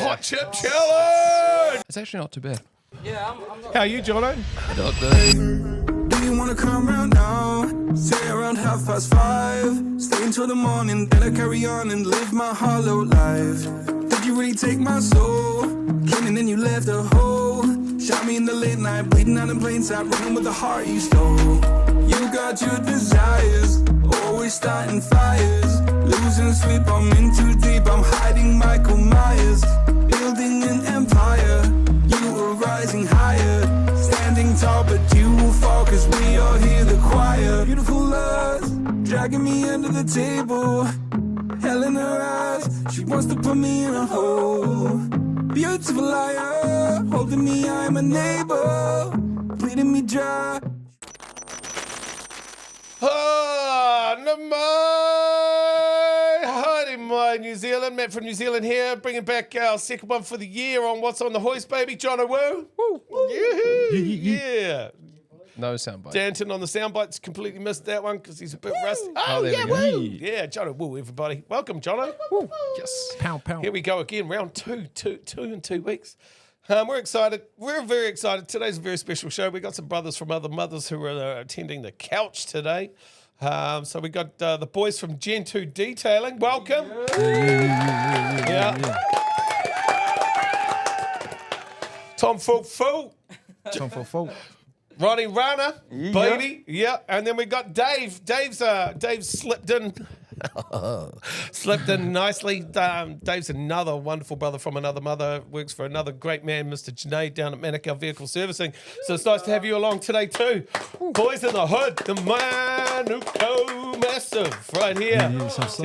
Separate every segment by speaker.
Speaker 1: Hot Chip Challenge.
Speaker 2: It's actually not too bad.
Speaker 3: Yeah, I'm not.
Speaker 1: How are you, Jono?
Speaker 2: Not good.
Speaker 4: Do you wanna come round now? Say around 5:30. Stay until the morning, then I carry on and live my hollow life. Did you really take my soul? Came and then you left a hole. Shot me in the late night, bleeding out in plain sight, running with the heart you stole. You got your desires, always starting fires. Losing sleep, I'm in too deep, I'm hiding Michael Myers. Building an empire, you were rising higher. Standing tall, but you will fall, cause we all hear the choir. Beautiful lust, dragging me under the table. Hell in her eyes, she wants to put me in a hole. Beautiful liar, holding me, I'm a neighbor. Bleeding me dry.
Speaker 1: Hi, my New Zealand. Matt from New Zealand here, bringing back our second one for the year on What's on the Hoist, baby. Jono Woo. Woo. Yeah.
Speaker 2: No soundbite.
Speaker 1: Danton on the soundbites, completely missed that one because he's a bit rusty.
Speaker 2: Oh, there
Speaker 1: yeah,
Speaker 2: we go.
Speaker 1: woo. Yeah, Jono Woo, everybody. Welcome, Jono.
Speaker 2: Yes. Pow, pow.
Speaker 1: Here we go again, round two in 2 weeks. We're excited. We're very excited. Today's a very special show. We got some brothers from other mothers who are attending the couch today. So we got the boys from Gen2 Detailing. Welcome. Yeah. Tom Fu.
Speaker 2: Tom for
Speaker 1: Ronnie Rana, baby. Yeah. And then we got Dave. Dave's slipped in. Slipped in nicely. Dave's another wonderful brother from another mother. Works for another great man, Mr. Janae, down at Manukau Vehicle Servicing. So it's nice to have you along today too. Boys in the hood, the Manukau Massive, right here.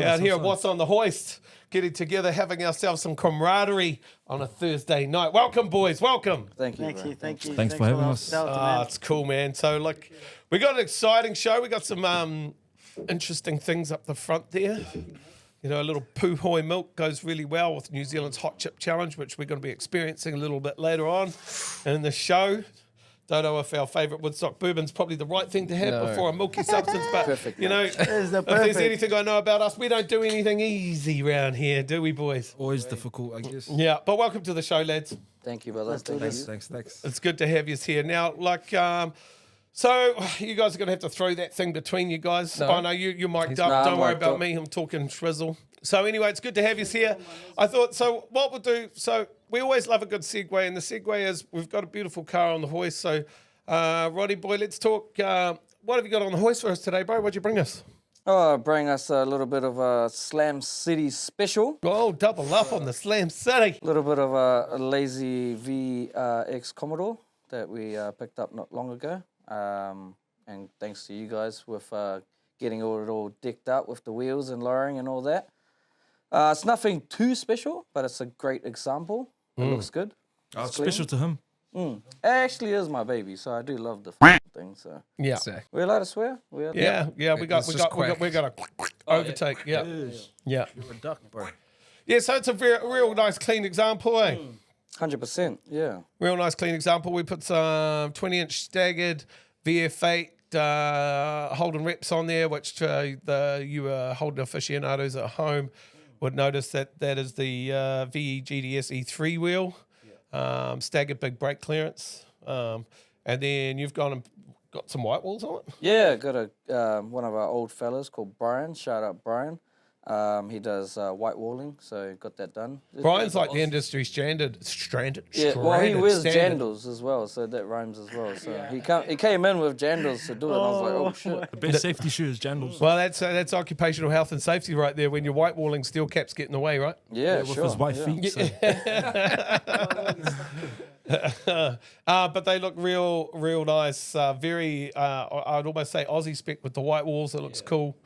Speaker 1: Out here, What's on the Hoist. Getting together, having ourselves some camaraderie on a Thursday night. Welcome, boys. Welcome.
Speaker 3: Thank you.
Speaker 5: Thank you.
Speaker 2: Thanks for having us.
Speaker 1: It's cool, man. So, like, we got an exciting show. We got some interesting things up the front there. You know, a little Puhoi milk goes really well with New Zealand's Hot Chip Challenge, which we're going to be experiencing a little bit later on in the show. Don't know if our favourite Woodstock bourbon's probably the right thing to have before a milky substance, but
Speaker 3: Perfect,
Speaker 1: you know, if there's anything I know about us, we don't do anything easy around here, do we, boys?
Speaker 2: Always difficult, I guess.
Speaker 1: Yeah, but welcome to the show, lads.
Speaker 3: Thank you, brother.
Speaker 2: Thanks.
Speaker 1: It's good to have you here. Now, like, so you guys are going to have to throw that thing between you guys.
Speaker 2: No.
Speaker 1: I know you're mic'd up.
Speaker 3: Nah,
Speaker 1: Don't worry
Speaker 3: mic'd
Speaker 1: about
Speaker 3: up.
Speaker 1: me. I'm talking shrizzle. So anyway, it's good to have you here. I thought, so what we'll do, so we always love a good segue, and the segue is we've got a beautiful car on the hoist. So, Roddy boy, let's talk. What have you got on the hoist for us today, bro? What'd you bring us?
Speaker 3: Oh, bring us a little bit of a Slam City special.
Speaker 1: Oh, double up on the Slam City.
Speaker 3: A little bit of a Lazy V X Commodore that we picked up not long ago. And thanks to you guys with getting it all decked up with the wheels and lowering and all that. It's nothing too special, but it's a great example. It looks good.
Speaker 2: Oh,
Speaker 3: It's
Speaker 2: special to him.
Speaker 3: It actually is my baby, so I do love the thing. So
Speaker 1: Yeah.
Speaker 3: we're allowed to swear.
Speaker 1: Yeah, we got a overtake. Yeah. Yeah.
Speaker 2: You're a duck, bro.
Speaker 1: Yeah, so it's a real nice clean example, eh?
Speaker 3: 100%. Yeah.
Speaker 1: Real nice clean example. We put some 20-inch staggered VF8 Holden reps on there, which you Holden aficionados at home would notice that is the VE GDS E3 wheel, staggered big brake clearance, and then you've got some white walls on it.
Speaker 3: Yeah, got a one of our old fellas called Brian. Shout out Brian. He does white walling, so got that done.
Speaker 1: Brian's like the industry stranded.
Speaker 3: Yeah, well, he wears
Speaker 1: standard.
Speaker 3: jandals as well, so that rhymes as well. So he came in with jandals to do it. And I was like, oh shit.
Speaker 2: The best safety shoe is jandals.
Speaker 1: Well, that's occupational health and safety right there. When you're white walling, steel caps get in the way, right?
Speaker 3: Yeah,
Speaker 2: with
Speaker 3: sure.
Speaker 2: his white feet. So.
Speaker 1: But they look real nice. Very, I'd almost say Aussie spec with the white walls. It looks cool.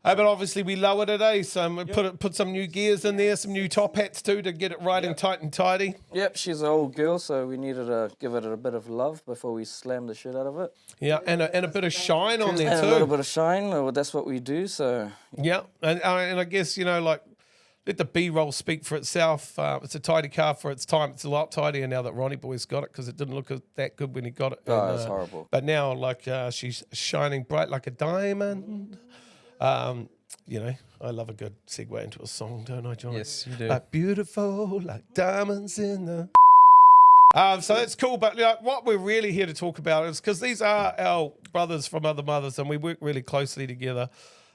Speaker 1: But obviously we lowered it, eh? So we put some new gears in there, some new top hats too to get it riding tight and tidy.
Speaker 3: Yep, she's an old girl, so we needed to give it a bit of love before we slam the shit out of it.
Speaker 1: Yeah, and a bit of shine on there
Speaker 3: And
Speaker 1: too.
Speaker 3: a little bit of shine, well, that's what we do, so...
Speaker 1: Yeah, and I guess, you know, like, let the B-roll speak for itself. It's a tidy car for its time. It's a lot tidier now that Ronnie Boy's got it because it didn't look that good when he got it.
Speaker 3: Oh, it's horrible.
Speaker 1: But now, like, she's shining bright like a diamond. you know, I love a good segue into a song, don't I, John?
Speaker 2: Yes, you do.
Speaker 1: Like beautiful, like diamonds in the... So that's cool, but what we're really here to talk about is because these are our brothers from other mothers, and we work really closely together.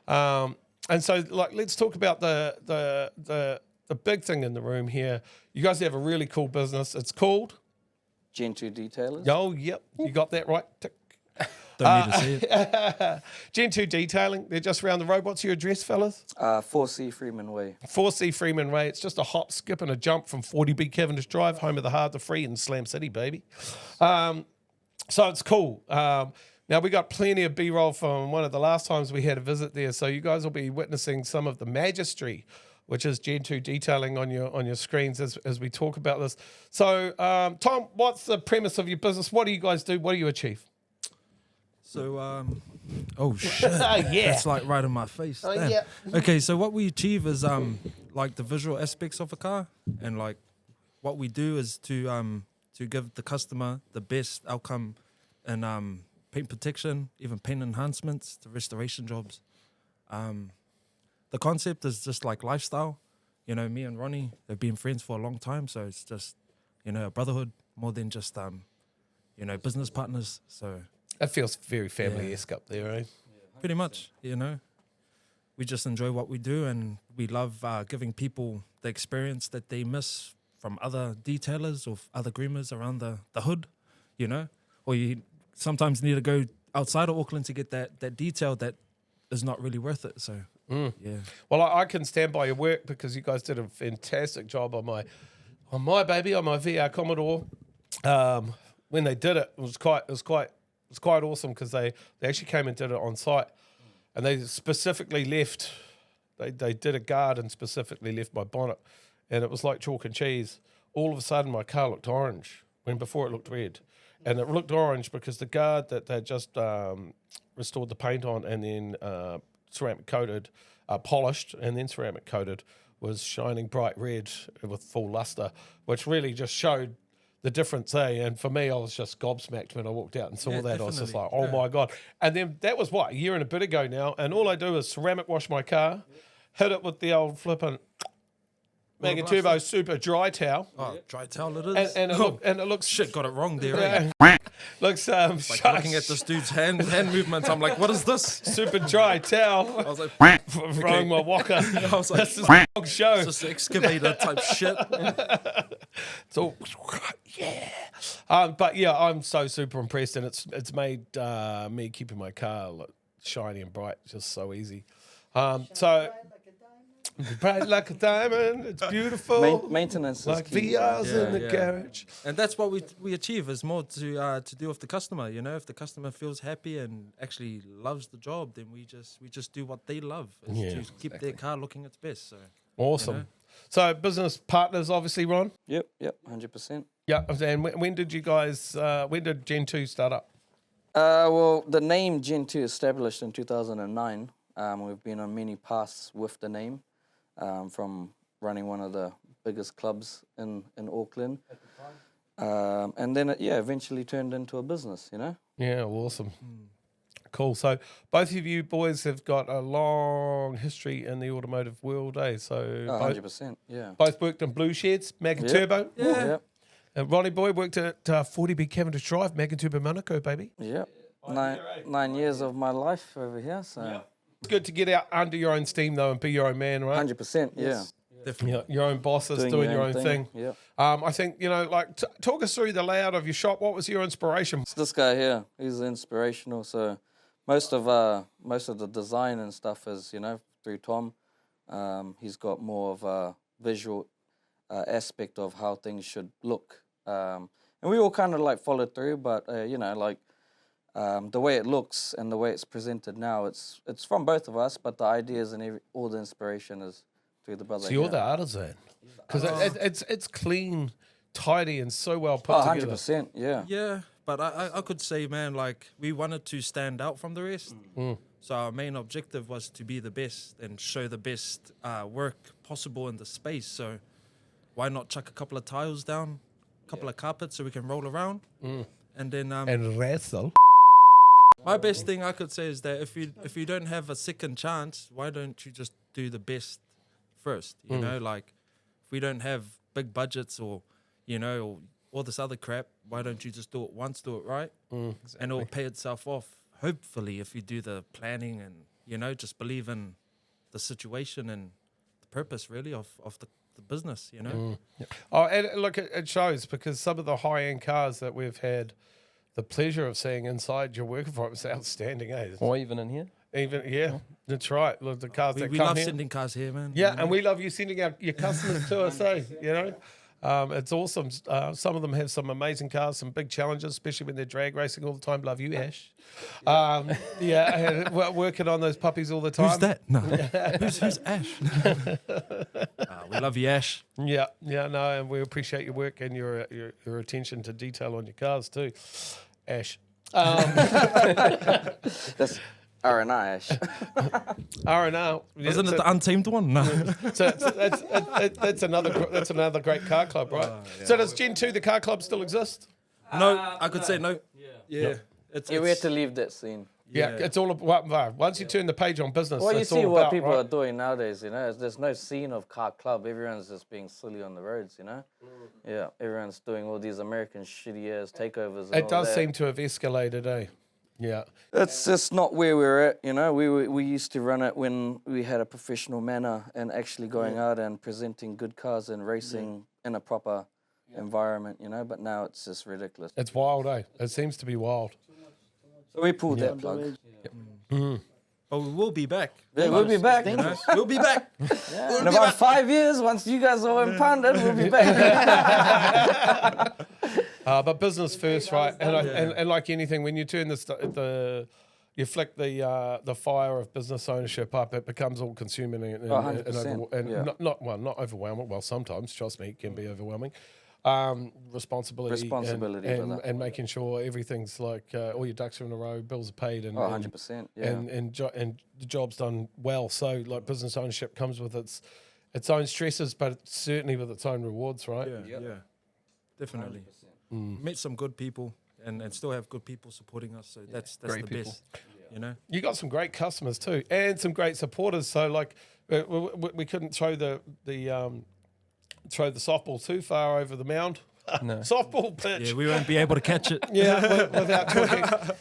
Speaker 1: And so, like, let's talk about the big thing in the room here. You guys have a really cool business. It's called
Speaker 3: Gen2 Detailers.
Speaker 1: Oh, yep, you got that right. Tick.
Speaker 2: Don't need to see it.
Speaker 1: Gen2 Detailing. They're just around the road. What's your address, fellas?
Speaker 3: 4C Freeman Way.
Speaker 1: 4C Freeman Way. It's just a hop, skip, and a jump from 40B Cavendish Drive, home of the hard, the free, in Slam City, baby. So it's cool. Now, we got plenty of B-roll from one of the last times we had a visit there, so you guys will be witnessing some of the magistry, which is Gen2 Detailing on your screens as we talk about this. So, Tom, what's the premise of your business? What do you guys do? What do you achieve?
Speaker 2: So, oh shit,
Speaker 1: Yeah.
Speaker 2: that's like right in my face. Damn.
Speaker 1: Yeah.
Speaker 2: Okay, so what we achieve is like the visual aspects of a car, and like what we do is to give the customer the best outcome in paint protection, even paint enhancements, to restoration jobs. The concept is just like lifestyle. You know, me and Ronnie have been friends for a long time, so it's just, you know, a brotherhood more than just you know, business partners. So
Speaker 1: It feels very family-esque up there, eh?
Speaker 2: pretty much, you know, we just enjoy what we do, and we love giving people the experience that they miss from other detailers or other groomers around the hood, you know, or you sometimes need to go outside of Auckland to get that detail that is not really worth it. So yeah,
Speaker 1: Well, I can stand by your work because you guys did a fantastic job on my VR Commodore. When they did it, it was quite awesome because they actually came and did it on site, and they specifically left. They did a guard and specifically left my bonnet, and it was like chalk and cheese. All of a sudden, my car looked orange when before it looked red, and it looked orange because the guard that they just restored the paint on and then ceramic coated, polished and then ceramic coated, was shining bright red with full luster, which really just showed the difference, eh? And for me, I was just gobsmacked when I walked out and saw
Speaker 2: Yeah,
Speaker 1: that. I was just like,
Speaker 2: definitely.
Speaker 1: oh my God. And then that was what, a year and a bit ago now. And all I do is ceramic wash my car, hit it with the old flippin' Mega Turbo Super Dry Towel.
Speaker 2: oh, dry towel it is.
Speaker 1: And it looks
Speaker 2: Shit, got it wrong there. Right?
Speaker 1: looks
Speaker 2: Like looking at this dude's hand movements, I'm like, what is this?
Speaker 1: super dry towel
Speaker 2: I was like,
Speaker 1: from my walker.
Speaker 2: I was like,
Speaker 1: This is a dog show.
Speaker 2: just excavator type shit.
Speaker 1: It's all, yeah. But yeah, I'm so super impressed, and it's made me keeping my car look shiny and bright just so easy. So bright like a diamond, it's beautiful.
Speaker 3: Maintenance is
Speaker 1: like
Speaker 3: key.
Speaker 1: VRs in the
Speaker 2: Yeah.
Speaker 1: garage.
Speaker 2: And that's what we achieve, is more to do with the customer. You know, if the customer feels happy and actually loves the job, then we just do what they love, is
Speaker 1: Yeah,
Speaker 2: to keep their car looking its best. So
Speaker 1: Awesome.
Speaker 2: You know?
Speaker 1: So business partners, obviously, Ron.
Speaker 3: Yep, 100%.
Speaker 1: Yeah. And when did you guys? When did Gen2 start up?
Speaker 3: Well, the name Gen2 established in 2009. We've been on many paths with the name, from running one of the biggest clubs in Auckland. And then it, eventually turned into a business, you know?
Speaker 1: Yeah, awesome. Cool. So both of you boys have got a long history in the automotive world, eh? So
Speaker 3: 100%, yeah.
Speaker 1: both worked in Blue Sheds, Mag and
Speaker 3: Yep.
Speaker 1: Turbo.
Speaker 3: Yep,
Speaker 1: And Ronnie Boy worked at 40B Cavendish Drive, Mag and Turbo Manukau, baby.
Speaker 3: yep. 9 years of my life over here, so
Speaker 1: It's good to get out under your own steam, though, and be your own man, right?
Speaker 3: 100%, yeah.
Speaker 1: Yeah, your own bosses, doing your own thing.
Speaker 3: Yeah.
Speaker 1: I think, you know, like, talk us through the layout of your shop. What was your inspiration?
Speaker 3: It's this guy here. He's inspirational. So most of the design and stuff is, you know, through Tom. He's got more of a visual aspect of how things should look. And we all kind of like followed through, but you know, like the way it looks and the way it's presented now, it's from both of us, but the ideas and all the inspiration is through the brother.
Speaker 1: So you're
Speaker 3: here.
Speaker 1: the artisan. Because it's clean, tidy, and so well put
Speaker 3: Oh,
Speaker 1: together.
Speaker 3: 100%, yeah.
Speaker 2: yeah, but I could say, man, like, we wanted to stand out from the rest. So our main objective was to be the best and show the best work possible in the space. So why not chuck a couple of tiles down, a couple of carpets so we can roll around, and then
Speaker 1: And wrestle.
Speaker 2: My best thing I could say is that if you don't have a second chance, why don't you just do the best first? You know, like if we don't have big budgets or or all this other crap, why don't you just do it once, do it right, and it'll pay itself off. Hopefully, if you do the planning and just believe in the situation and the purpose really of the business.
Speaker 1: Oh, and look, it shows because some of the high-end cars that we've had the pleasure of seeing inside your working for it's outstanding, eh?
Speaker 5: Or even in here.
Speaker 1: That's right. Look, the cars that
Speaker 2: We
Speaker 1: come
Speaker 2: love
Speaker 1: here.
Speaker 2: sending cars here, man.
Speaker 1: Yeah, and we love you sending out your customers to us, eh? It's awesome. Some of them have some amazing cars, some big challenges, especially when they're drag racing all the time. Love you, Ash. Working on those puppies all the time.
Speaker 2: Who's that? No. who's Ash? We love you, Ash.
Speaker 1: Yeah, no, and we appreciate your work and your attention to detail on your cars too, Ash.
Speaker 3: That's R&I, Ash.
Speaker 1: R&R.
Speaker 2: Isn't it the untamed one? No.
Speaker 1: So that's another great car club, right? So does Gen2 the car club still exist?
Speaker 2: No, I could say no. Yeah. It's,
Speaker 3: We had to leave that scene.
Speaker 1: Yeah, it's all about once you turn the page on business.
Speaker 3: Well, you
Speaker 1: it's
Speaker 3: see
Speaker 1: all
Speaker 3: what
Speaker 1: about,
Speaker 3: people
Speaker 1: right?
Speaker 3: are doing nowadays, There's no scene of car club. Everyone's just being silly on the roads, Yeah, everyone's doing all these American shitty-ass takeovers. And
Speaker 1: It
Speaker 3: all
Speaker 1: does
Speaker 3: that.
Speaker 1: seem to have escalated, eh? Yeah.
Speaker 3: It's just not where we're at, We used to run it when we had a professional manner and actually going out and presenting good cars and racing in a proper environment, But now it's just ridiculous.
Speaker 1: It's wild, eh? It seems to be wild.
Speaker 3: So we pulled that plug.
Speaker 2: But we will be back.
Speaker 3: Yeah, we'll be back.
Speaker 2: We'll be back.
Speaker 3: In about 5 years, once you guys are impounded, we'll be back.
Speaker 1: But business first, right? And like anything, when you turn you flick the fire of business ownership up, it becomes all consuming and
Speaker 3: 100%,
Speaker 1: not overwhelming. Well, sometimes, trust me, it can be overwhelming. Responsibility
Speaker 3: brother.
Speaker 1: and making sure everything's like all your ducks are in a row, bills are paid, and
Speaker 3: 100%, yeah.
Speaker 1: and the job's done well. So like business ownership comes with its own stresses, but certainly with its own rewards, right?
Speaker 2: Yeah. Definitely. Met some good people and still have good people supporting us. So that's
Speaker 5: Great
Speaker 2: the
Speaker 5: people.
Speaker 2: best.
Speaker 1: You got some great customers too, and some great supporters. So like we couldn't throw the softball too far over the mound.
Speaker 5: No.
Speaker 1: Softball pitch.
Speaker 2: Yeah, we won't be able to catch it.
Speaker 1: Yeah, without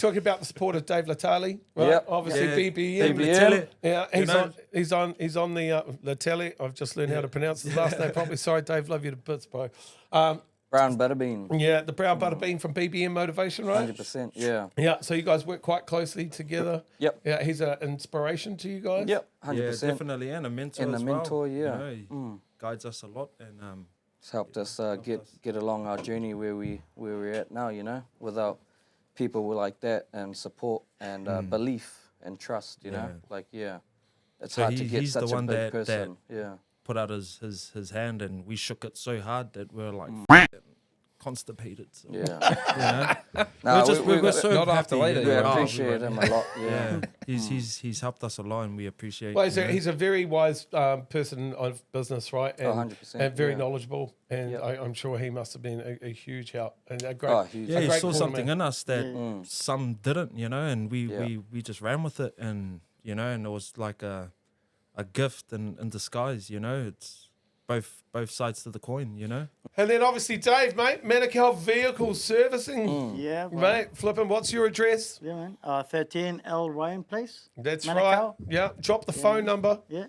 Speaker 1: talking about the support of Dave Latali, right?
Speaker 3: Yep.
Speaker 1: Obviously,
Speaker 2: Yeah.
Speaker 1: BBM.
Speaker 3: BBM.
Speaker 1: Yeah, he's on the Latali. I've just learned how
Speaker 2: Yeah.
Speaker 1: to pronounce his last name properly. Sorry, Dave. Love you to bits, bro.
Speaker 3: Brown Butterbean.
Speaker 1: Yeah, the brown butter bean from BBM Motivation, right?
Speaker 3: 100%, yeah.
Speaker 1: Yeah. So you guys work quite closely together.
Speaker 3: Yep.
Speaker 1: Yeah, he's an inspiration to you guys.
Speaker 3: Yep,
Speaker 2: Yeah,
Speaker 3: 100%.
Speaker 2: definitely. And a mentor
Speaker 3: And a
Speaker 2: as well.
Speaker 3: mentor, yeah.
Speaker 2: He guides us a lot. And
Speaker 3: It's helped us get along our journey where we're at now, without people like that and support and belief and trust,
Speaker 2: Yeah.
Speaker 3: It's
Speaker 2: So
Speaker 3: hard to get
Speaker 2: he's
Speaker 3: such
Speaker 2: the
Speaker 3: a
Speaker 2: one
Speaker 3: big
Speaker 2: that
Speaker 3: person.
Speaker 2: put out his hand, and we shook it so hard that we're like constipated. So.
Speaker 3: Yeah.
Speaker 2: We're so
Speaker 5: Not
Speaker 2: happy.
Speaker 5: after later,
Speaker 3: We
Speaker 5: yeah.
Speaker 3: appreciate him a lot.
Speaker 2: Yeah, he's helped us a lot, and we appreciate.
Speaker 1: Well, he's a very wise person of business, right? And,
Speaker 3: 100%,
Speaker 1: and very
Speaker 3: yeah.
Speaker 1: knowledgeable. And
Speaker 3: Yep.
Speaker 1: I'm sure he must have been a huge help and a great.
Speaker 3: Oh, huge.
Speaker 2: Yeah,
Speaker 1: a
Speaker 2: he
Speaker 1: great
Speaker 2: saw something
Speaker 1: cornerman.
Speaker 2: in us that some didn't, and we just ran with it, and and it was like a gift in disguise, It's both sides to the coin,
Speaker 1: And then obviously Dave, mate, Manukau Vehicle Servicing.
Speaker 6: Yeah, well,
Speaker 1: Mate, flipping, what's your address?
Speaker 6: yeah, man. 13 L Ryan Place.
Speaker 1: That's
Speaker 6: Manukau.
Speaker 1: right. Yeah, drop the phone number.
Speaker 6: Yeah.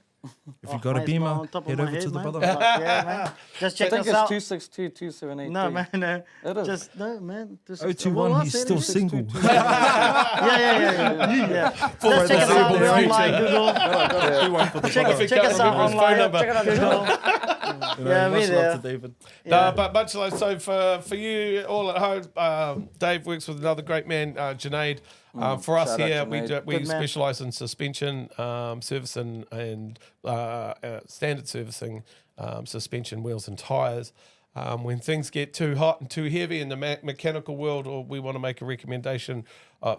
Speaker 2: If you got a
Speaker 6: mine's
Speaker 2: Beamer,
Speaker 6: not on top of
Speaker 2: head
Speaker 6: my
Speaker 2: over
Speaker 6: head,
Speaker 2: to the
Speaker 6: man.
Speaker 2: brother.
Speaker 6: But yeah, man. Just
Speaker 3: I
Speaker 6: check
Speaker 3: think
Speaker 6: us
Speaker 3: it's
Speaker 6: out.
Speaker 3: 2622783.
Speaker 6: No, man. No.
Speaker 3: It is.
Speaker 6: Just no, man.
Speaker 2: 021, he's still single.
Speaker 6: Yeah. Just check us out. We're online. Google. Check us out
Speaker 1: Remember his phone
Speaker 6: online.
Speaker 1: number.
Speaker 6: Check it out Google. Yeah, we
Speaker 2: much
Speaker 6: there.
Speaker 2: love to David.
Speaker 6: Yeah.
Speaker 1: But much like so for you all at home, Dave works with another great man, Junaid. For us
Speaker 3: Shout out
Speaker 1: here,
Speaker 3: Junaid.
Speaker 1: we
Speaker 6: Good man.
Speaker 1: specialise in suspension servicing and standard servicing, suspension, wheels and tyres. When things get too hot and too heavy in the mechanical world, or we want to make a recommendation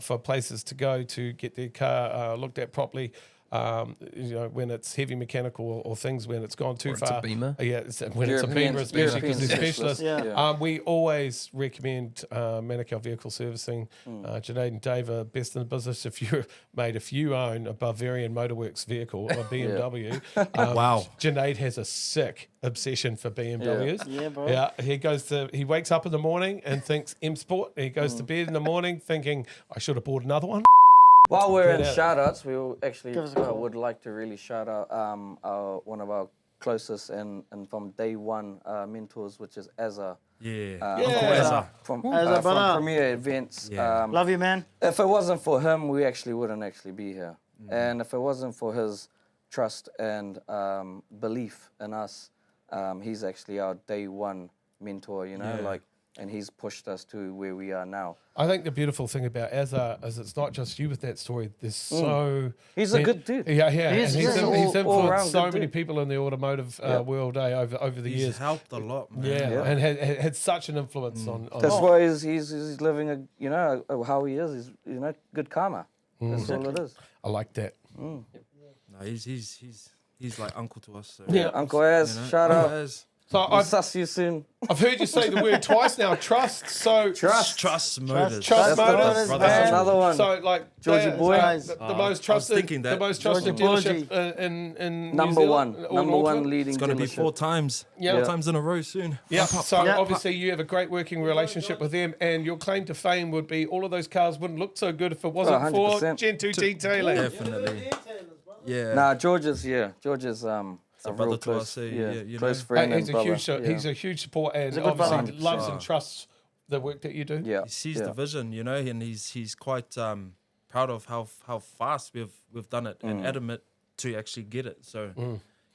Speaker 1: for places to go to get their car looked at properly, when it's heavy mechanical or things when it's gone too
Speaker 5: Or it's
Speaker 1: far.
Speaker 5: a Beamer.
Speaker 1: Yeah, when it's a Beamer, especially because they're specialists.
Speaker 6: Yeah.
Speaker 1: We always recommend Manukau Vehicle Servicing. Junaid and Dave are best in the business. If you own a Bavarian Motorworks vehicle, a BMW,
Speaker 2: Wow.
Speaker 1: Junaid has a sick obsession for BMWs.
Speaker 6: Yeah, bro.
Speaker 1: Yeah, he wakes up in the morning and thinks M Sport. He goes to bed in the morning thinking, I should have bought another one.
Speaker 3: While we're in
Speaker 1: Get out.
Speaker 3: shout outs, we will actually
Speaker 6: Give us a call.
Speaker 3: would like to really shout out one of our closest and from day one mentors, which is Azza.
Speaker 1: Yeah.
Speaker 3: From
Speaker 6: Azza, brother.
Speaker 3: Premier Events.
Speaker 2: Yeah.
Speaker 6: Love you, man.
Speaker 3: If it wasn't for him, we actually wouldn't actually be here. And if it wasn't for his trust and belief in us, he's actually our day one mentor, and he's pushed us to where we are now.
Speaker 1: I think the beautiful thing about Azza is it's not just you with that story. There's so...
Speaker 3: He's a good dude.
Speaker 1: Yeah.
Speaker 6: He's
Speaker 1: And he's
Speaker 6: an
Speaker 1: influenced
Speaker 3: all-round
Speaker 1: so
Speaker 3: good
Speaker 1: many
Speaker 3: dude.
Speaker 1: people in the automotive world over the
Speaker 2: He's
Speaker 1: years.
Speaker 2: helped a lot, man.
Speaker 1: Yeah, and had such an influence on
Speaker 3: That's why he's living how he is. He's good karma. That's all it is.
Speaker 1: I like that.
Speaker 2: No, he's like uncle to us. So,
Speaker 1: Yeah.
Speaker 3: Uncle Az, shout
Speaker 2: Uncle
Speaker 3: out.
Speaker 2: Az.
Speaker 1: So
Speaker 3: I'll suss you soon.
Speaker 1: I've heard you say the word twice now, trust. So
Speaker 2: Trust Motors.
Speaker 1: Trust
Speaker 3: That's the
Speaker 1: Motors.
Speaker 3: one. That's another one.
Speaker 1: So like
Speaker 3: Georgie Boy.
Speaker 1: the most trusted,
Speaker 2: thinking that.
Speaker 1: the most trusted
Speaker 6: Georgie
Speaker 1: dealership in
Speaker 3: Number
Speaker 1: New
Speaker 3: one.
Speaker 1: Zealand, or
Speaker 3: Number
Speaker 1: Northland.
Speaker 3: one leading
Speaker 2: It's going to be
Speaker 3: dealership.
Speaker 2: 4 times.
Speaker 1: Yeah.
Speaker 2: 4 times in a row soon.
Speaker 1: Yeah, so
Speaker 6: Yeah.
Speaker 1: obviously you have a great working relationship with them, and your claim to fame would be all of those cars wouldn't look so good if it wasn't for
Speaker 3: 100%.
Speaker 1: Gen2 Detailing.
Speaker 2: Definitely. Yeah.
Speaker 3: Nah, George is a
Speaker 2: brother
Speaker 3: real
Speaker 2: to
Speaker 3: close,
Speaker 2: us,
Speaker 3: close
Speaker 2: Hey,
Speaker 3: friend
Speaker 1: He's
Speaker 3: and
Speaker 1: a
Speaker 3: brother.
Speaker 1: huge, he's a huge support, and
Speaker 6: a good brother.
Speaker 1: obviously loves and trusts the work that you do.
Speaker 3: Yeah,
Speaker 2: He sees the vision, and he's quite proud of how fast we've done it and adamant to actually get it. So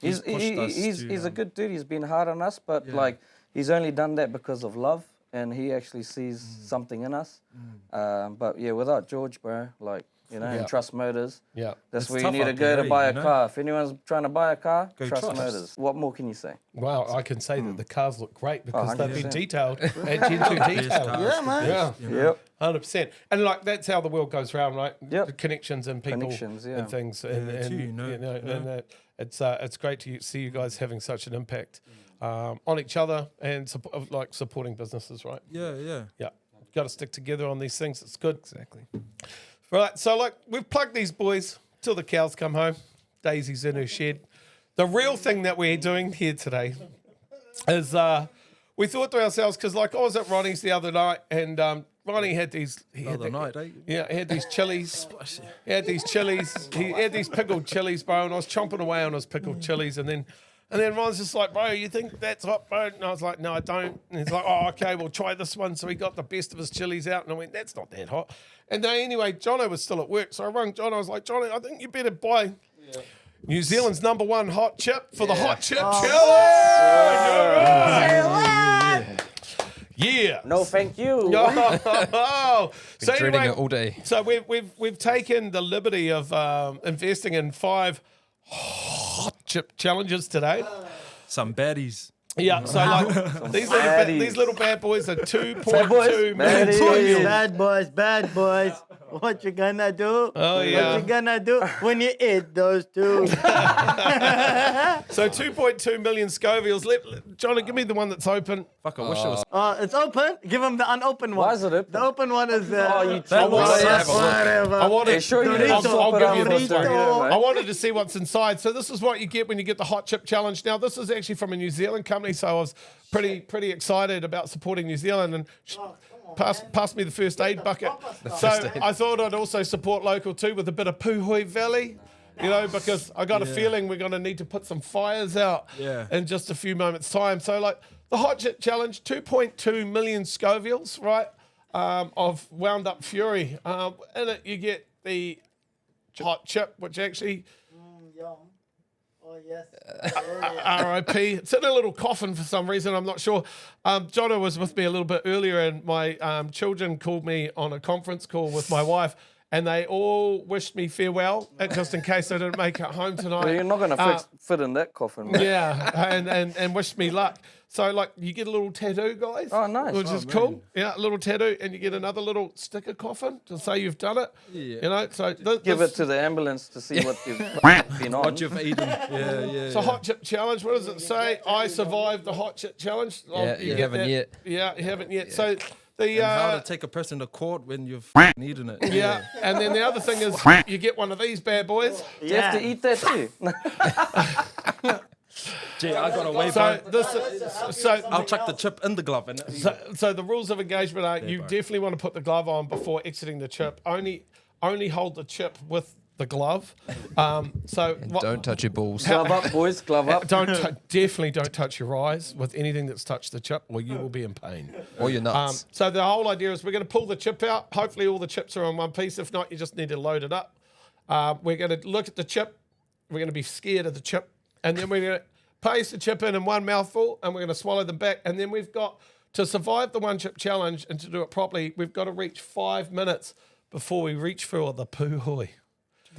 Speaker 3: He's
Speaker 2: pushed us
Speaker 3: he's
Speaker 2: to,
Speaker 3: a good dude. He's been hard on us, but like he's only done that because of love, and he actually sees something in us. But yeah, without George, bro, and Trust Motors.
Speaker 1: Yeah.
Speaker 3: That's
Speaker 2: It's
Speaker 3: where you
Speaker 2: tough
Speaker 3: need to
Speaker 2: out
Speaker 3: go
Speaker 2: there,
Speaker 3: to buy a
Speaker 2: you know?
Speaker 3: car. If anyone's trying to buy a car,
Speaker 2: Go
Speaker 3: Trust
Speaker 2: Trust.
Speaker 3: Motors. What more can you say?
Speaker 1: Wow, I can say that the cars look great because they've been
Speaker 3: 100%.
Speaker 1: detailed at Gen2 Detailing.
Speaker 6: Yeah, man.
Speaker 1: Yeah.
Speaker 3: Yep.
Speaker 1: 100%. And that's how the world goes round, right?
Speaker 3: Yep.
Speaker 1: The connections and people
Speaker 3: Connections, yeah.
Speaker 1: and things. And,
Speaker 2: Yeah,
Speaker 1: and
Speaker 2: too,
Speaker 1: it's great to see you guys having such an impact on each other and supporting businesses, right?
Speaker 2: yeah.
Speaker 1: Yeah. Got to stick together on these things. It's good.
Speaker 5: Exactly.
Speaker 1: Right, so we've plugged these boys till the cows come home. Daisy's in her shed. The real thing that we're doing here today is we thought to ourselves, because I was at Ronnie's the other night, and Ronnie had these. He had he had these chilies. He had these chilies. He had these pickled chilies, bro, and I was chomping away on his pickled chilies, and then Ron's just like, bro, you think that's hot, bro? And I was like, no, I don't. And he's like, oh, okay, we'll try this one. So he got the best of his chilies out, and I went, that's not that hot. And anyway, Jono was still at work, so I rang Jono. I was like, Jono, I think you better buy New Zealand's #1 hot chip for the hot chip challenge. Yeah.
Speaker 3: No, thank you.
Speaker 1: Oh. So
Speaker 5: Been dreading
Speaker 1: anyway,
Speaker 5: it all day.
Speaker 1: so we've taken the liberty of investing in 5 hot chip challenges today.
Speaker 2: Some baddies.
Speaker 1: Yeah, so these little bad boys are 2.2 million
Speaker 3: Baddies.
Speaker 1: scoville.
Speaker 6: Bad boys. What you gonna do?
Speaker 1: Oh, yeah.
Speaker 6: What you gonna do when you eat those two?
Speaker 1: So 2.2 million Scovilles. Johnny, give me the one that's open.
Speaker 2: Fuck, I wish it was.
Speaker 6: It's open. Give him the unopened one.
Speaker 3: Why is it open?
Speaker 6: The open one is.
Speaker 3: Oh, you
Speaker 1: I wanted,
Speaker 3: cheap.
Speaker 6: Whatever.
Speaker 1: I wanted,
Speaker 3: Hey, sure you
Speaker 6: Dorito.
Speaker 3: didn't
Speaker 1: I'll
Speaker 3: swap it
Speaker 1: give
Speaker 3: up
Speaker 1: you
Speaker 3: with
Speaker 1: this
Speaker 3: a
Speaker 1: one.
Speaker 3: Dorito,
Speaker 1: I
Speaker 3: mate.
Speaker 1: wanted to see what's inside. So this is what you get when you get the hot chip challenge. Now this is actually from a New Zealand company, so I was pretty excited about supporting New Zealand and pass me the first aid bucket. So I thought I'd also support local too with a bit of Puhoi Valley. Because I got a feeling we're going to need to put some fires out in just a few moments' time. So the hot chip challenge, 2.2 million Scovilles, right, of wound up fury. In it you get the hot chip, which actually
Speaker 6: Yum. Oh yes.
Speaker 1: RIP. It's in a little coffin for some reason. I'm not sure. Jono was with me a little bit earlier, and my children called me on a conference call with my wife, and they all wished me farewell, just in case I didn't make it home tonight.
Speaker 3: Well, you're not going to fit in that coffin, mate.
Speaker 1: Yeah, and wished me luck. So like you get a little tattoo, guys.
Speaker 3: Oh, nice.
Speaker 1: Which is cool. Yeah, a little tattoo, and you get another little sticker coffin to say you've done it.
Speaker 2: Yeah.
Speaker 1: You know, so
Speaker 3: Give it to the ambulance to see what you've been on.
Speaker 2: What you've eaten. Yeah.
Speaker 1: So hot chip challenge. What does it say? I survived the hot chip challenge.
Speaker 6: Yeah, you haven't yet.
Speaker 1: Yeah, you haven't yet. So the
Speaker 2: How to take a person to court when you've eaten it.
Speaker 1: yeah, and then the other thing is you get one of these bad boys.
Speaker 3: You have to eat that too.
Speaker 2: Gee, I got away
Speaker 1: So
Speaker 2: by.
Speaker 1: this, so
Speaker 2: I'll chuck the chip in the glove. And
Speaker 1: so the rules of engagement are you definitely want to put the glove on before exiting the chip. Only hold the chip with the glove.
Speaker 6: Don't touch your balls.
Speaker 3: Glove up, boys. Glove up.
Speaker 1: Definitely don't touch your eyes with anything that's touched the chip, or you will be in pain.
Speaker 6: Or your nuts.
Speaker 1: So the whole idea is we're going to pull the chip out. Hopefully all the chips are in one piece. If not, you just need to load it up. We're going to look at the chip. We're going to be scared of the chip, and then we're going to paste the chip in one mouthful, and we're going to swallow them back. And then we've got to survive the one chip challenge and to do it properly. We've got to reach 5 minutes before we reach for the poo hoi.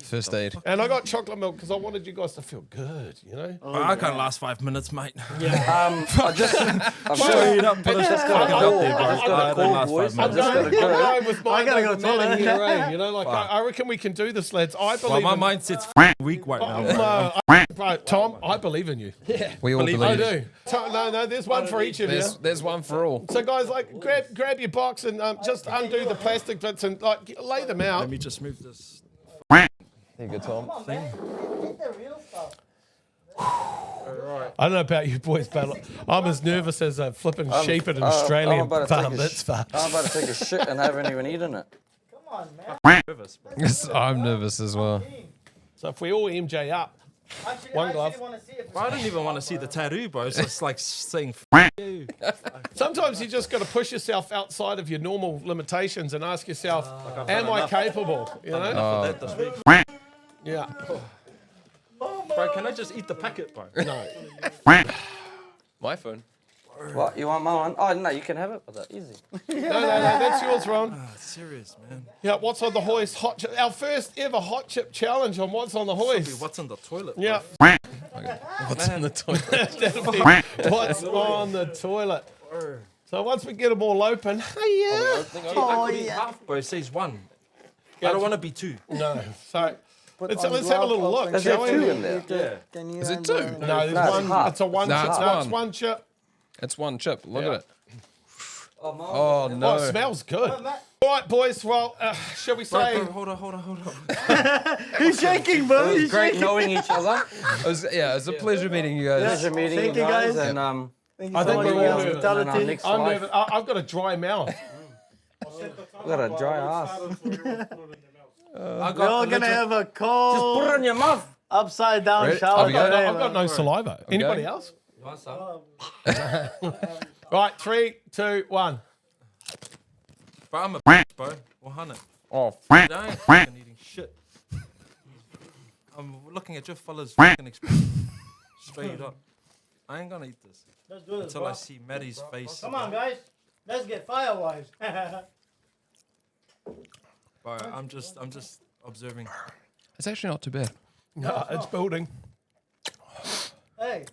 Speaker 6: First aid.
Speaker 1: And I got chocolate milk because I wanted you guys to feel good, you know?
Speaker 2: I can't last 5 minutes, mate.
Speaker 3: I'm just
Speaker 2: Straight up, but it's just
Speaker 3: got
Speaker 2: fucking
Speaker 3: a
Speaker 2: up there, bro.
Speaker 3: I just got
Speaker 2: I
Speaker 3: a
Speaker 2: don't
Speaker 3: cold
Speaker 2: last
Speaker 3: voice.
Speaker 2: 5
Speaker 3: I
Speaker 2: minutes.
Speaker 3: just got to go.
Speaker 1: I'm going with my
Speaker 5: I gotta go
Speaker 1: man
Speaker 5: toilet.
Speaker 1: here, eh? You know, like I reckon we can do this, lads. I believe
Speaker 2: Well,
Speaker 1: in
Speaker 2: my mindset's weak right now.
Speaker 1: bro, Tom, I believe in you.
Speaker 6: We all
Speaker 2: Believe
Speaker 1: I
Speaker 6: believe.
Speaker 1: do. No, there's one for each of you.
Speaker 6: There's one for all.
Speaker 1: So guys, like grab your box and just undo the plastic bits and like lay them out.
Speaker 2: Let me just move this.
Speaker 6: There you go, Tom.
Speaker 1: I don't know about you boys, but I'm as nervous as a flipping sheep at an
Speaker 3: I'm
Speaker 1: Australian
Speaker 3: about to take
Speaker 1: farm.
Speaker 3: a
Speaker 1: That's far.
Speaker 3: I'm about to take a shit and haven't even eaten it.
Speaker 2: Nervous, bro.
Speaker 6: Yes, I'm nervous as well.
Speaker 1: So if we all MJ up, one glove.
Speaker 2: I don't even want to see the tattoo, bro. It's just like saying you.
Speaker 1: Sometimes you just got to push yourself outside of your normal limitations and ask yourself, am I capable? You know?
Speaker 2: For that this week.
Speaker 1: Yeah.
Speaker 2: Bro, can I just eat the packet, bro?
Speaker 1: No.
Speaker 6: My phone.
Speaker 3: What? You want my one? Oh, no, you can have it with it. Easy.
Speaker 1: No, that's yours, Ron.
Speaker 2: Serious, man.
Speaker 1: Yeah, what's on the hoist? Hot chip. Our first ever hot chip challenge on what's on the hoist.
Speaker 2: What's in the toilet?
Speaker 1: Yeah.
Speaker 6: What's in the toilet?
Speaker 1: That'll be what's on the toilet. So once we get them all open,
Speaker 2: I could eat half, bro. It says one. I don't want to be two.
Speaker 1: no. So let's have a little look,
Speaker 3: There's
Speaker 1: shall
Speaker 3: that two
Speaker 1: we?
Speaker 3: in there.
Speaker 2: Yeah.
Speaker 6: Is it two?
Speaker 1: No, there's
Speaker 3: No, it's
Speaker 1: one.
Speaker 3: half.
Speaker 1: It's a one
Speaker 6: No,
Speaker 1: chip.
Speaker 6: it's
Speaker 1: No,
Speaker 6: one.
Speaker 1: it's one chip.
Speaker 6: It's one chip. Look
Speaker 1: Yeah.
Speaker 6: at it. Oh,
Speaker 1: Oh, it
Speaker 6: no.
Speaker 1: smells good. All right, boys. Well, shall we say?
Speaker 2: Hold on.
Speaker 5: He's shaking, bro.
Speaker 3: It was
Speaker 5: He's
Speaker 3: great
Speaker 5: shaking.
Speaker 3: knowing each other.
Speaker 6: It was a pleasure meeting you guys.
Speaker 3: Pleasure meeting
Speaker 5: Thank
Speaker 3: you
Speaker 5: you,
Speaker 3: guys.
Speaker 5: guys.
Speaker 3: And
Speaker 5: Thank you
Speaker 1: I
Speaker 5: so
Speaker 1: think
Speaker 5: much
Speaker 1: we're
Speaker 5: for
Speaker 1: all
Speaker 5: your
Speaker 1: nervous.
Speaker 5: hospitality.
Speaker 3: next
Speaker 1: I'm
Speaker 3: life.
Speaker 1: nervous. I've got a dry mouth.
Speaker 3: I've got a dry ass.
Speaker 5: We're all gonna have a
Speaker 3: Just
Speaker 5: cold,
Speaker 3: put it in your mouth.
Speaker 5: upside down
Speaker 6: Ready?
Speaker 5: shower
Speaker 6: Have you got-
Speaker 5: today,
Speaker 1: I've got no
Speaker 5: man.
Speaker 1: saliva. Anybody else? Right, 3, 2, 1.
Speaker 2: Bro, I'm a bitch, bro. 100.
Speaker 6: Oh,
Speaker 2: I ain't fucking eating shit. I'm looking at your fellas fucking expression. Straight up. I ain't gonna eat this
Speaker 5: Let's do this,
Speaker 2: until
Speaker 5: bro.
Speaker 2: I see Maddie's face.
Speaker 5: Come on, guys. Let's get fire-wise.
Speaker 2: Bro, I'm just observing.
Speaker 6: it's actually not too bad.
Speaker 1: No, it's building.
Speaker 5: Hey,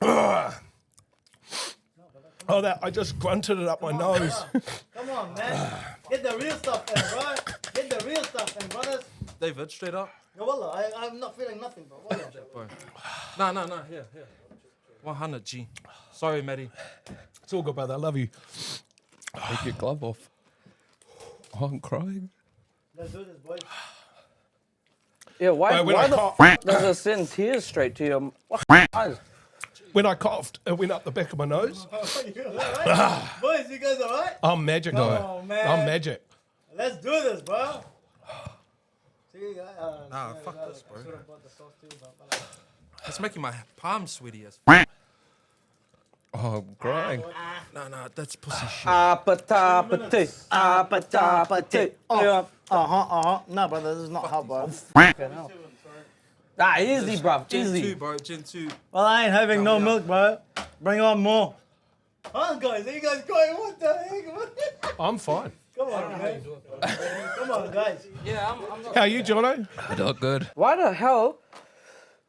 Speaker 1: Oh, that I just grunted it up my nose.
Speaker 5: come on, man. Get the real stuff in, bro. Get the real stuff in, brothers.
Speaker 2: David, straight up.
Speaker 5: No, wallah, I'm not feeling nothing, bro. Wallah.
Speaker 2: Bro. No, here. 100 G. Sorry, Maddie.
Speaker 1: It's all good, brother. I love you.
Speaker 6: Take your glove off. Oh, I'm crying.
Speaker 5: Let's do this, boys.
Speaker 3: Yeah, why
Speaker 1: When
Speaker 3: the
Speaker 1: I cough-
Speaker 3: f does it send tears straight to your eyes?
Speaker 1: When I coughed, it went up the back of my nose.
Speaker 5: You alright? Boys, you guys alright?
Speaker 1: I'm magic, guy.
Speaker 5: on, man.
Speaker 1: I'm magic.
Speaker 5: Let's do this, bro. See,
Speaker 2: Nah, fuck this, bro.
Speaker 5: should've bought the sauce too, but-
Speaker 2: It's making my palms sweaty as
Speaker 6: Oh, I'm crying.
Speaker 2: No, that's pussy shit.
Speaker 3: Apatapate. Apatapate.
Speaker 5: Yeah. No, brother, this is not hot, bro.
Speaker 3: Ah, easy, bruv.
Speaker 2: Gen 2,
Speaker 3: Easy.
Speaker 2: bro. Gen 2.
Speaker 5: Well, I ain't having no milk, bro. Bring on more. Huh, guys? Are you guys going? What the heck?
Speaker 1: I'm fine.
Speaker 5: Come on, guys. Come on, guys.
Speaker 3: Yeah, I'm not.
Speaker 1: How are you, Jono?
Speaker 6: Not good.
Speaker 3: Why the hell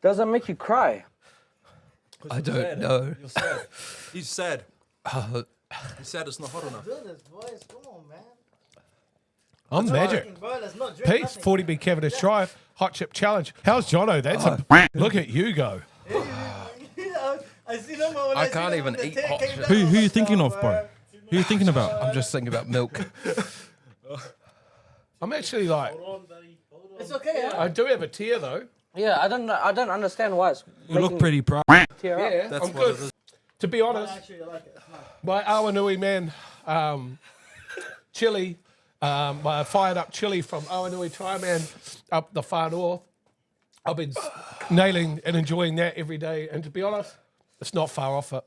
Speaker 3: does it make you cry?
Speaker 6: I don't know.
Speaker 2: He's sad. He said it's not hot enough.
Speaker 5: Goodness, boys, come on, man.
Speaker 1: I'm magic.
Speaker 5: Bro, let's not drink
Speaker 1: Peace,
Speaker 5: nothing.
Speaker 1: 40B Cavendish Drive, Hot Chip Challenge. How's Jono? That's a look at you go.
Speaker 5: I see them when
Speaker 6: I
Speaker 5: see
Speaker 6: can't
Speaker 5: them
Speaker 6: even
Speaker 5: when the
Speaker 6: eat
Speaker 5: tail
Speaker 6: hot
Speaker 5: came
Speaker 6: shit.
Speaker 5: down,
Speaker 2: Who you
Speaker 5: like,
Speaker 2: thinking
Speaker 5: oh,
Speaker 2: of, bro? Who you thinking about?
Speaker 6: I'm just thinking about milk.
Speaker 1: I'm actually like,
Speaker 5: It's okay, huh?
Speaker 1: I do have a tear though.
Speaker 3: Yeah, I don't understand why it's
Speaker 2: You look pretty proud.
Speaker 3: tear up.
Speaker 1: Yeah,
Speaker 2: That's
Speaker 1: I'm
Speaker 2: what
Speaker 1: good.
Speaker 2: it is.
Speaker 1: To be honest,
Speaker 5: Actually, I like it. It's nice.
Speaker 1: my Awanui man, chili, my fired up chili from Awanui Thailand up the far north. I've been nailing and enjoying that every day. And to be honest, it's not far off it.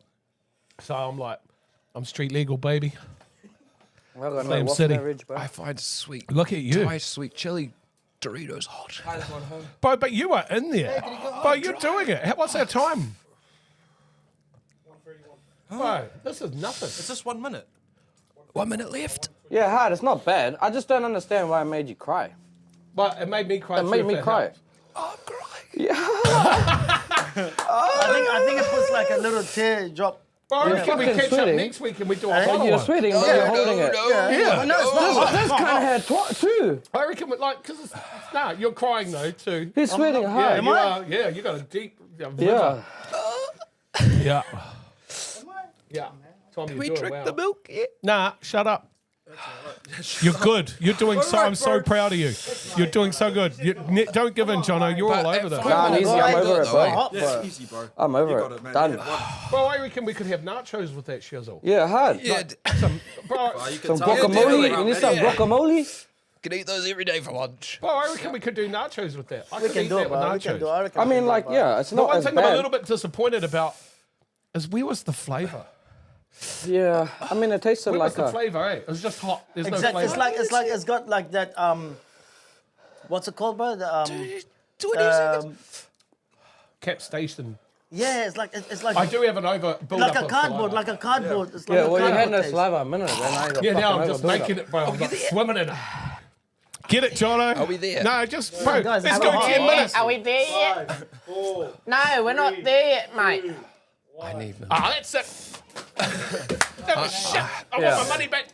Speaker 1: So I'm like, I'm street legal, baby.
Speaker 3: I got no
Speaker 1: Slam
Speaker 3: waffle
Speaker 1: City.
Speaker 3: Ridge, bro.
Speaker 6: I find sweet,
Speaker 1: Look at you.
Speaker 6: Thai sweet chili Doritos hot.
Speaker 1: Bro, but you are in there. Bro, you're doing it. What's our time? 1:31. Bro, this is nothing.
Speaker 2: It's just 1 minute.
Speaker 6: 1 minute left.
Speaker 3: Yeah, hard. It's not bad. I just don't understand why it made you cry.
Speaker 1: But it made me cry.
Speaker 3: It
Speaker 1: too,
Speaker 3: made
Speaker 1: if
Speaker 3: me
Speaker 1: that
Speaker 3: cry.
Speaker 1: helps.
Speaker 6: Oh, I'm crying.
Speaker 5: I think it puts like a little tear drop.
Speaker 1: Bro, I reckon we
Speaker 3: fucking
Speaker 1: catch up
Speaker 3: sweating.
Speaker 1: next week and we do a
Speaker 5: Hey,
Speaker 1: bottle
Speaker 3: You're
Speaker 1: one.
Speaker 3: sweating, but you're holding it.
Speaker 1: Yeah.
Speaker 5: No, it's not.
Speaker 3: This kind of had two.
Speaker 1: I reckon, like, because nah, you're crying though too.
Speaker 3: He's sweating
Speaker 1: Yeah,
Speaker 3: hard.
Speaker 1: you are. Yeah, you got a deep.
Speaker 3: Yeah.
Speaker 1: Yeah. Yeah. Time you
Speaker 6: We
Speaker 1: do it,
Speaker 6: drink
Speaker 1: wow.
Speaker 6: the milk yet?
Speaker 1: Nah, shut up. You're good. You're doing so. I'm so proud of you. You're doing so good. Don't give in, Jono. You're all over this.
Speaker 3: Nah, I'm easy. I'm over it, bro.
Speaker 5: Hot,
Speaker 2: Yeah,
Speaker 5: bro.
Speaker 2: it's easy, bro.
Speaker 3: I'm over
Speaker 2: You
Speaker 3: it.
Speaker 2: got it, man.
Speaker 3: Done.
Speaker 2: Yeah,
Speaker 1: Bro, I reckon we could have nachos with that shizzle.
Speaker 3: Yeah, hard.
Speaker 6: Yeah,
Speaker 1: Bro,
Speaker 2: you can
Speaker 3: Some
Speaker 2: tell.
Speaker 3: guacamole.
Speaker 6: Yeah,
Speaker 3: You need some
Speaker 6: yeah.
Speaker 3: guacamole?
Speaker 6: can eat those every day for lunch.
Speaker 1: bro, I reckon we could do nachos with that. I
Speaker 5: We
Speaker 1: could
Speaker 5: can
Speaker 1: eat
Speaker 5: do it,
Speaker 1: that with
Speaker 5: bro. We can
Speaker 1: nachos.
Speaker 5: do it. reckon
Speaker 3: I
Speaker 5: we
Speaker 3: mean,
Speaker 5: can do it,
Speaker 3: like,
Speaker 5: bro.
Speaker 3: yeah, it's
Speaker 1: The
Speaker 3: not
Speaker 1: one
Speaker 3: as
Speaker 1: thing I'm a
Speaker 3: bad.
Speaker 1: little bit disappointed about is where was the flavour?
Speaker 3: Yeah, I mean, it tasted
Speaker 1: Where was
Speaker 3: like
Speaker 1: the
Speaker 3: a.
Speaker 1: flavour, eh? It was just hot. There's no
Speaker 5: Exactly.
Speaker 1: flavour.
Speaker 5: It's like it's got like that what's it called, bro? The,
Speaker 6: 20 seconds.
Speaker 1: Cap station.
Speaker 5: yeah, it's like
Speaker 1: I do have an over build
Speaker 5: like
Speaker 1: up
Speaker 5: a
Speaker 1: of
Speaker 5: cardboard,
Speaker 1: saliva.
Speaker 5: like a cardboard. It's like
Speaker 3: Yeah,
Speaker 5: a
Speaker 3: well, you had
Speaker 5: cardboard
Speaker 3: no
Speaker 5: taste.
Speaker 3: saliva a minute ago. Now you got
Speaker 1: Yeah, now I'm
Speaker 3: fucking
Speaker 1: just
Speaker 3: overbuilt
Speaker 1: making
Speaker 3: up.
Speaker 1: it, bro. I'm like swimming in it. Get it, Jono?
Speaker 6: Are we there?
Speaker 1: No, just, bro,
Speaker 5: guys,
Speaker 1: let's
Speaker 5: have
Speaker 1: go
Speaker 5: a hot
Speaker 1: 10
Speaker 5: one.
Speaker 1: minutes.
Speaker 7: Are we there yet?
Speaker 5: 5, 4,
Speaker 7: No, we're not there yet, mate.
Speaker 6: I need milk.
Speaker 1: Ah, that's it. That was shit. I
Speaker 3: Yeah.
Speaker 1: want my money back.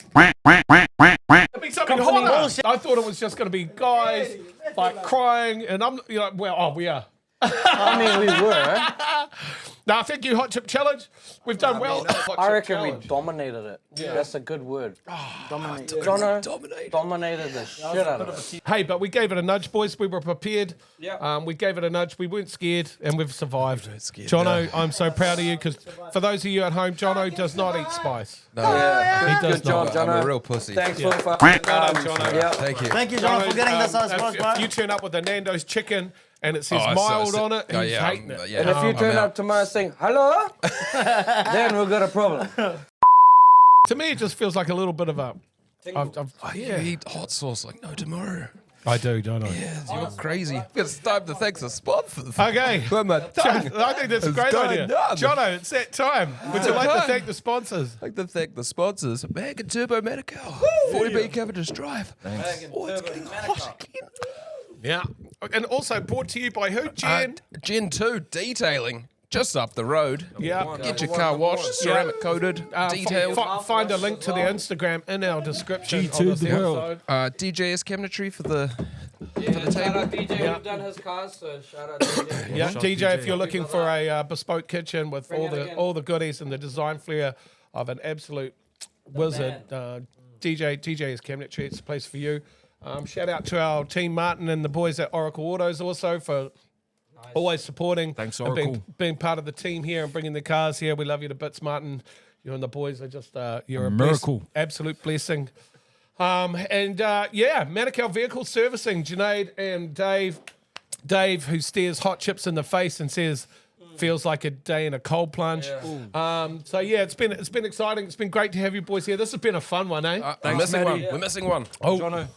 Speaker 1: It'd be something
Speaker 5: Company
Speaker 1: hotter.
Speaker 5: bullshit.
Speaker 1: I thought it was just going to be guys like crying, and I'm, you know, well, oh, we are.
Speaker 3: I mean, we were.
Speaker 1: No, thank you, Hot Chip Challenge. We've done well. Hot
Speaker 3: I
Speaker 1: Chip
Speaker 3: reckon
Speaker 1: Challenge.
Speaker 3: we dominated it. That's a good word.
Speaker 5: dominate.
Speaker 3: Jono
Speaker 6: Dominate.
Speaker 3: dominated the shit out of it.
Speaker 1: Hey, but we gave it a nudge, boys. We were prepared.
Speaker 2: Yeah.
Speaker 1: We gave it a nudge. We weren't scared, and we've survived.
Speaker 6: scared,
Speaker 1: Jono, I'm so proud of you because for those of you at home, Jono does not eat spice.
Speaker 6: No,
Speaker 1: He does
Speaker 3: Good job,
Speaker 1: not.
Speaker 6: I'm a
Speaker 3: Jono.
Speaker 6: real pussy.
Speaker 3: Thanks for
Speaker 1: Well done, Jono.
Speaker 3: yeah.
Speaker 6: Thank you.
Speaker 5: Thank you, John, for getting this us, boys, bro.
Speaker 1: If you turn up with a Nando's chicken and it says
Speaker 6: Oh,
Speaker 1: mild
Speaker 6: so-
Speaker 1: on it,
Speaker 6: oh,
Speaker 1: he's
Speaker 6: yeah,
Speaker 1: hating it.
Speaker 6: yeah.
Speaker 3: And if you
Speaker 6: I'm
Speaker 3: turn
Speaker 6: out.
Speaker 3: up tomorrow saying hello, then we've got a problem.
Speaker 1: To me, it just feels like a little bit of a.
Speaker 6: You eat hot sauce like no tomorrow.
Speaker 1: I do, don't I?
Speaker 6: Yeah, you're crazy. It's time to thank the sponsors.
Speaker 1: Okay.
Speaker 6: Where my tongue?
Speaker 1: I think that's a
Speaker 6: It's
Speaker 1: great
Speaker 6: going
Speaker 1: idea.
Speaker 6: down.
Speaker 1: Jono, it's that time. Would you like to
Speaker 6: time.
Speaker 1: thank the sponsors?
Speaker 6: I'd like to thank the sponsors. Mag and Turbo Manukau. 40B Cavendish Drive. Thanks. Oh, it's getting hot again.
Speaker 1: Yeah. And also brought to you by who, Jen?
Speaker 6: Gen2 Detailing. Just up the road.
Speaker 1: Yeah.
Speaker 6: Get your car washed, ceramic coated, detailed.
Speaker 1: Find a link to the Instagram in our description.
Speaker 2: G2
Speaker 1: of this
Speaker 2: World.
Speaker 1: episode.
Speaker 6: DJ's cabinetry for the
Speaker 3: Shout
Speaker 6: table.
Speaker 3: out DJ, who've done his cars, so shout out DJ.
Speaker 1: Yeah,
Speaker 2: Shop
Speaker 1: DJ, if
Speaker 2: DJ.
Speaker 1: you're looking for a bespoke kitchen with
Speaker 3: Bring
Speaker 1: all
Speaker 3: it
Speaker 1: the
Speaker 3: again.
Speaker 1: all the goodies and the design flair of an absolute wizard, DJ's cabinetry, it's a place for you. Shout out to our team, Martin and the boys at Oracle Autos, also for always supporting.
Speaker 2: Thanks,
Speaker 1: and being,
Speaker 2: Oracle.
Speaker 1: being part of the team here and bringing the cars here. We love you to bits, Martin. You and the boys are just you're a
Speaker 2: miracle.
Speaker 1: absolute blessing. Manukau Vehicle Servicing, Junaid and Dave, who stares hot chips in the face and says, feels like a day in a cold plunge. It's been exciting. It's been great to have you boys here. This has been a fun one, eh?
Speaker 6: We're missing
Speaker 2: Matty.
Speaker 6: one. We're missing one.
Speaker 2: Jono.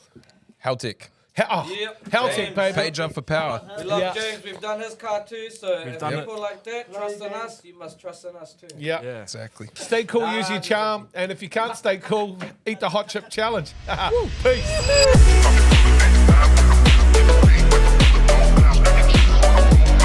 Speaker 6: Haltech.
Speaker 1: Haltech, baby.
Speaker 6: Page up for power.
Speaker 3: We love
Speaker 1: Yeah.
Speaker 3: James, we've done his car too, so if
Speaker 2: done
Speaker 3: people like that trust in us, you must trust in us too.
Speaker 1: Yeah.
Speaker 2: Yeah.
Speaker 6: Exactly.
Speaker 1: Stay cool, use your charm, and if you can't stay cool, eat the hot chip challenge. Peace.